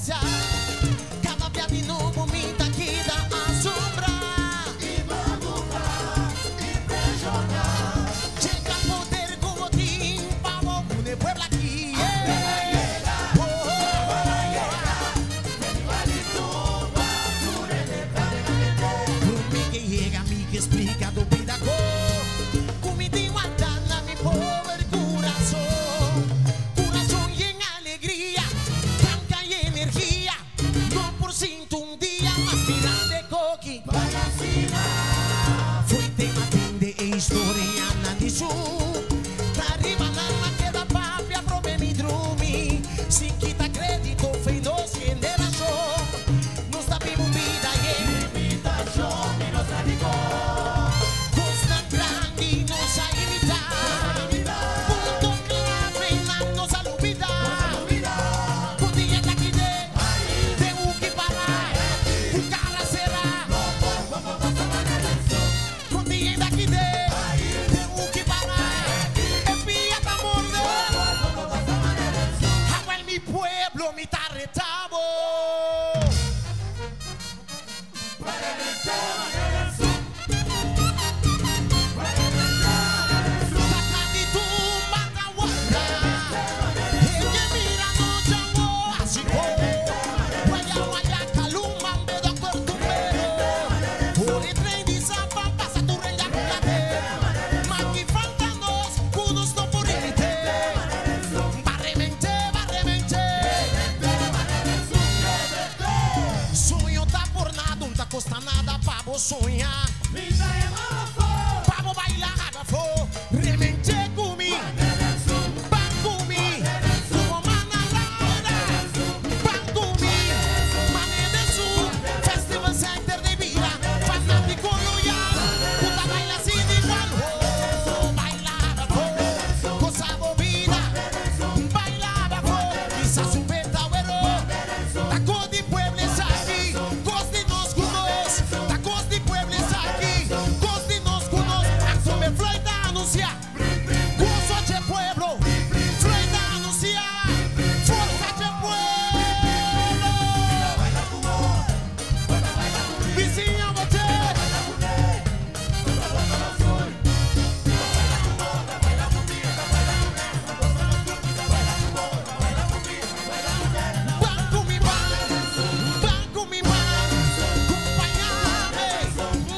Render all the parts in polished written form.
passear. Cada dia de novo me dá que dá assombrar. E vamos lá, e pra jogar. Chega a poder como ti, pavo, de Puebla aqui. Explica do vida com comida guardada mi pobre corazón. Corazón y en alegría, blanca y energía. No por ciento un día más grande coqui. Foi tema de historia na disu. Arriba na queda papia prove mi drumi. Si quita crédito fei nos generación. Nos da vivo vida y Imitação e nos radicou. Mi tarretabo. Custa nada para sonhar. Para bailar abafo, remente comigo, pan comigo, como manalada, pan comigo, mané de sul, festival center de vida, fanático loyal, puta baila sin igual, baila abafo, cosa movida, baila abafo, quizás un vertadero, taco de pueblos aquí, coste nos conos. Tacos de pueblos aquí, cos de nos conos. Axome Floyd anuncia, gozo de pueblo. Floyd anuncia, força de pueblo. Vizinha você. Banco mi ban, banco mi ban.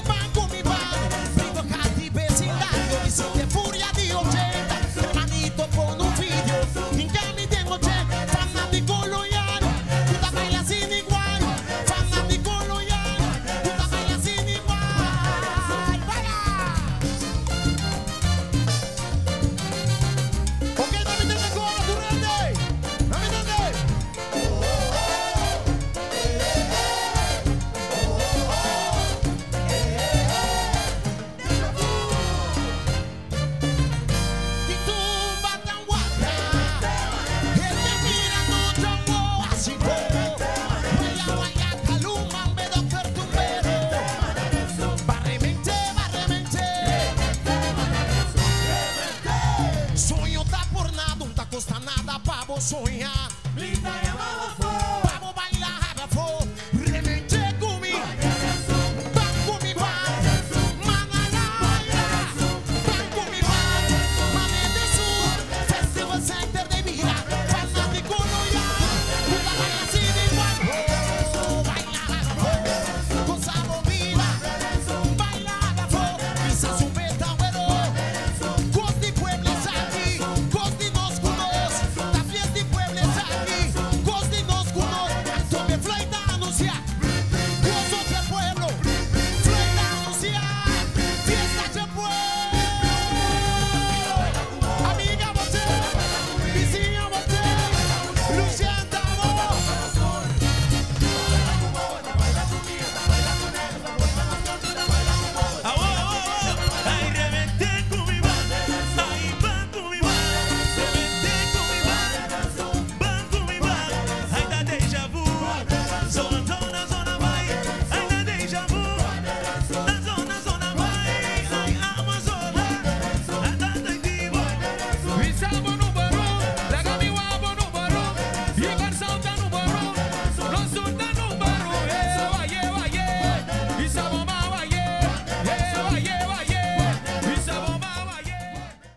Banco mi ban, brigo cati vecindario, mi siente furia di 80, hermanito con un video, in cami tengo che, fanático loyal, puta baila sin igual, fanático loyal, puta baila sin igual, vaya. Ok, no me entiendes ahora, tú rende, no me entiendes. Sonho tá por nada, não tá custa nada pra sonhar.